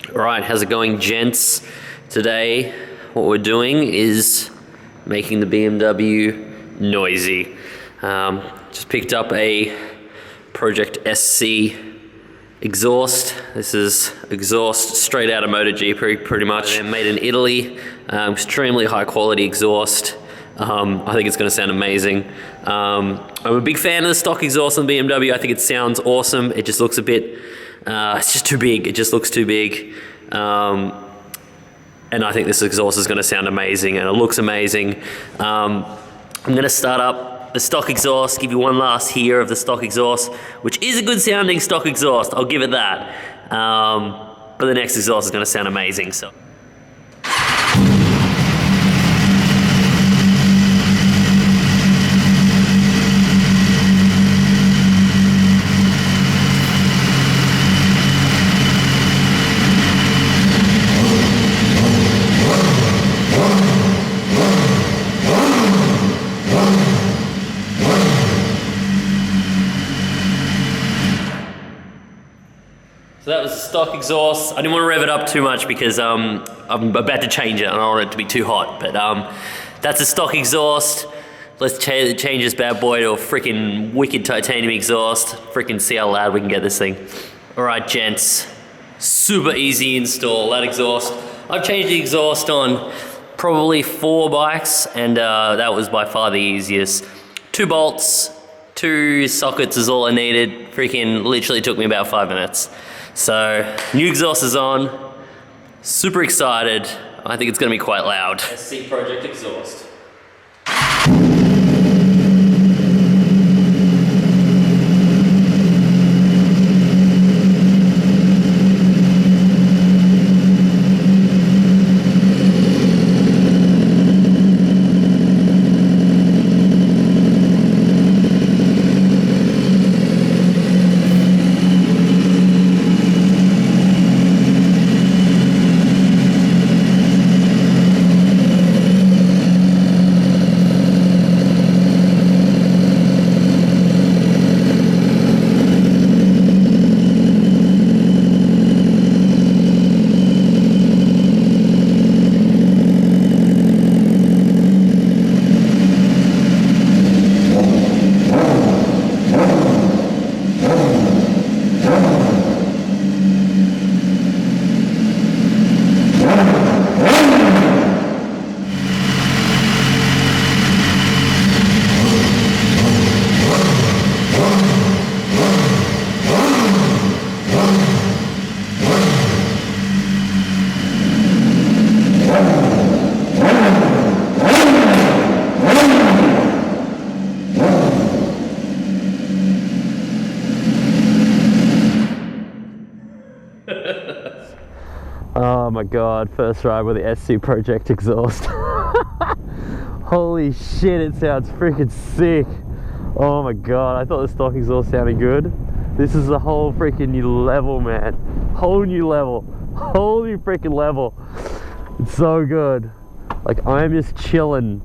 Alright, how's it going, gents? Today, what we're doing is making the BMW noisy. Just picked up a Project SC exhaust. This is exhaust straight out of MotoGP, pretty much. They're made in Italy. Extremely high quality exhaust. I think it's going to sound amazing. I'm a big fan of the stock exhaust on the BMW. I think it sounds awesome. It just looks a bit, it's just too big. It just looks too big. And I think this exhaust is going to sound amazing, and it looks amazing. I'm going to start up the stock exhaust, give you one last hear of the stock exhaust, which is a good sounding stock exhaust, I'll give it that. But the next exhaust is going to sound amazing. So. So that was the stock exhaust. I didn't want to rev it up too much because I'm about to change it and I don't want it to be too hot. But that's the stock exhaust. Let's change this bad boy to a freaking wicked titanium exhaust. Freaking see how loud we can get this thing. All right, gents. Super easy install, that exhaust. I've changed the exhaust on probably 4 bikes, and that was by far the easiest. 2 bolts, 2 sockets is all I needed. Freaking literally took me about 5 minutes. So, new exhaust is on, super excited. I think it's going to be quite loud. SC Project exhaust. Oh my god, first ride with the SC Project exhaust. Holy shit, it sounds freaking sick. Oh my god, I thought the stock exhaust sounded good. This is a whole freaking new level, man. Whole new level. Whole new freaking level. It's so good. Like, I'm just chilling.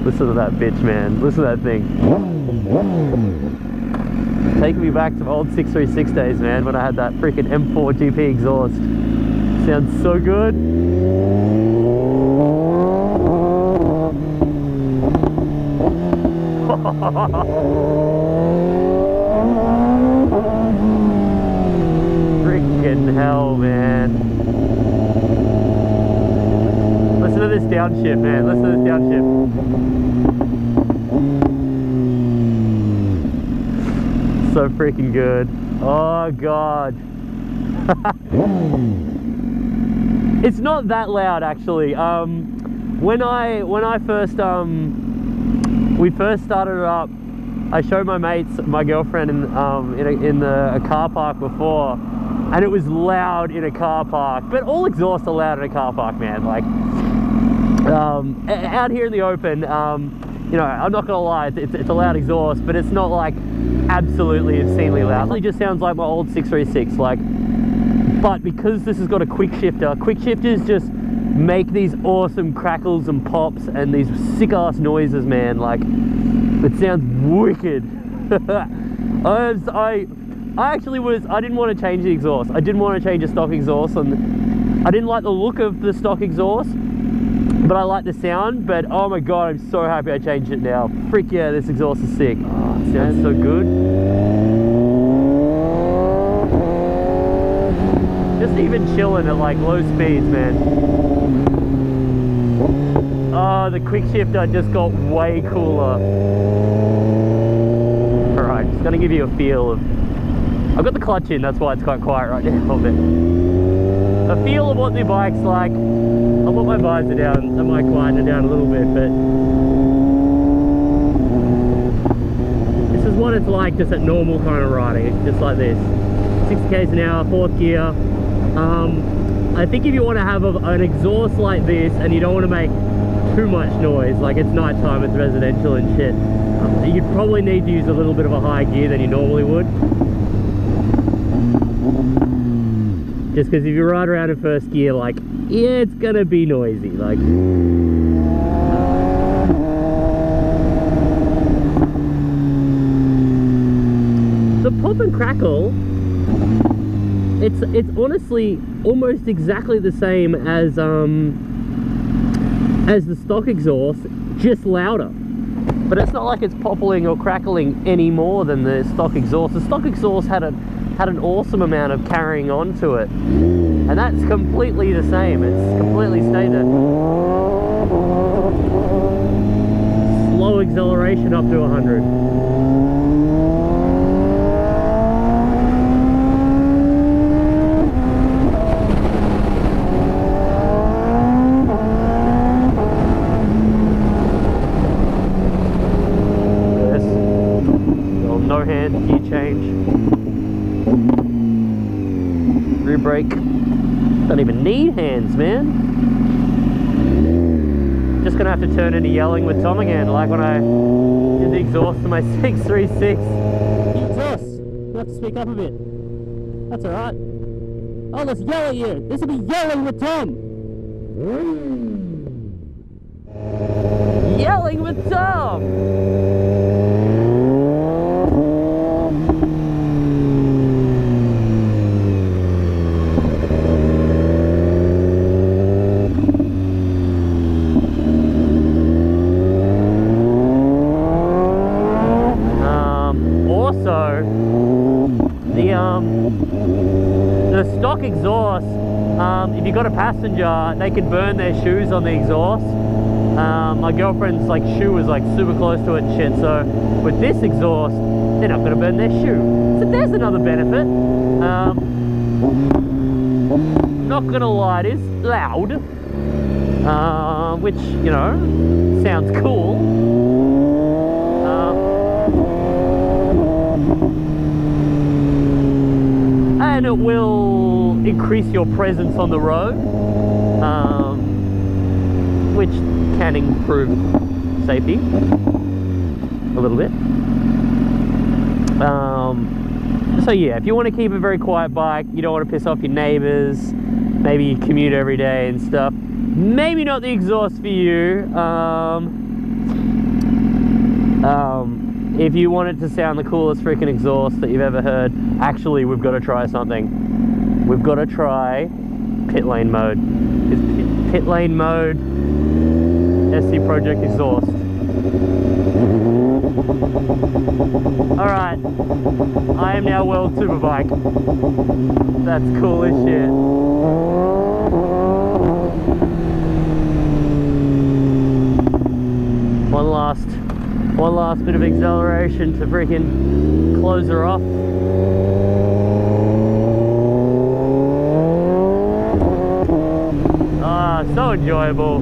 Listen to that bitch, man. Listen to that thing. Taking me back to my old 636 days, man, when I had that freaking M4 GP exhaust. Sounds so good. Freaking hell, man. Listen to this downshift, man. Listen to this downshift. So freaking good. Oh god. It's not that loud, actually. When I first we first started it up, I showed my mates, my girlfriend in a car park before, and it was loud in a car park. But all exhausts are loud in a car park, man. Like out here in the open, you know, I'm not gonna lie, it's a loud exhaust, but it's not like absolutely obscenely loud. It actually just sounds like my old 636, like. But because this has got a quick shifter, quick shifters just make these awesome crackles and pops and these sick ass noises, man. Like, it sounds wicked. I didn't want to change the exhaust. I didn't want to change the stock exhaust, and I didn't like the look of the stock exhaust, but I like the sound. But oh my god, I'm so happy I changed it now. Frick yeah, this exhaust is sick. Oh, it sounds so good. Just even chilling at like low speeds, man. Oh, the quick shifter just got way cooler. Alright, just gonna give you a feel of... I've got the clutch in, that's why it's quite quiet right now. A feel of what the bike's like. I'll put my visor down, I might quieten it down a little bit, but... This is what it's like just at normal kind of riding, just like this. 60 k's an hour, 4th gear. I think if you want to have an exhaust like this and you don't want to make too much noise, like it's nighttime, it's residential and shit, you'd probably need to use a little bit of a higher gear than you normally would. Just because if you ride around in 1st gear, like, yeah, it's gonna be noisy, like. The pop and crackle, it's honestly almost exactly the same as the stock exhaust, just louder. But it's not like it's popping or crackling any more than the stock exhaust. The stock exhaust had an awesome amount of carrying on to it, and that's completely the same. It's completely stayed there. Slow acceleration up to 100. No hand, gear change, rear brake. Don't even need hands, man. Just gonna have to turn into yelling with Tom again, like when I did the exhaust to my 636. Exhaust, you have to speak up a bit. That's alright. Oh, let's yell at you. This will be yelling with Tom. Yelling with Tom. The stock exhaust, if you got a passenger, they could burn their shoes on the exhaust. My girlfriend's like shoe was like super close to it and shit, so with this exhaust, they're not gonna burn their shoe. So there's another benefit. Not gonna lie, it is loud, which, you know, sounds cool. And it will increase your presence on the road, which can improve safety a little bit. So yeah, if you want to keep a very quiet bike, you don't want to piss off your neighbors, maybe you commute every day and stuff, maybe not the exhaust for you. If you want it to sound the coolest freaking exhaust that you've ever heard, actually, we've got to try something. We've got to try pit lane mode. It's pit lane mode, SC Project exhaust. Alright, I am now World Superbike. That's cool as shit. One last bit of acceleration to freaking close her off. Ah, so enjoyable.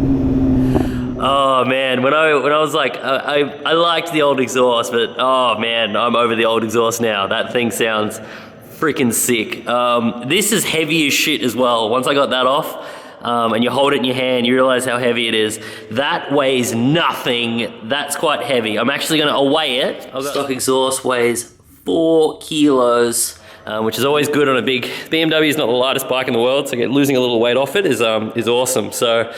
Oh man, when I was like, I liked the old exhaust, but oh man, I'm over the old exhaust now. That thing sounds freaking sick. This is heavy as shit as well. Once I got that off, and you hold it in your hand, you realize how heavy it is. That weighs nothing. That's quite heavy. I'm actually gonna weigh it. Stock exhaust weighs 4 kilos, which is always good on a big, BMW is not the lightest bike in the world, so losing a little weight off it is awesome. So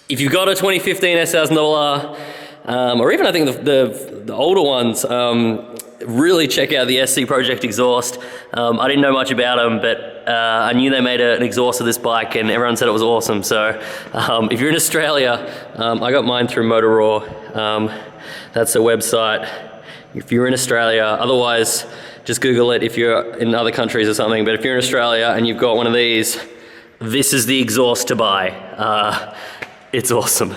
if you've got a 2015 S1000RR, or even I think the older ones, really check out the SC Project exhaust. I didn't know much about them, but I knew they made an exhaust of this bike and everyone said it was awesome. So if you're in Australia, I got mine through Motor Raw. That's the website. If you're in Australia, otherwise just Google it if you're in other countries or something. But if you're in Australia and you've got one of these, this is the exhaust to buy. It's awesome.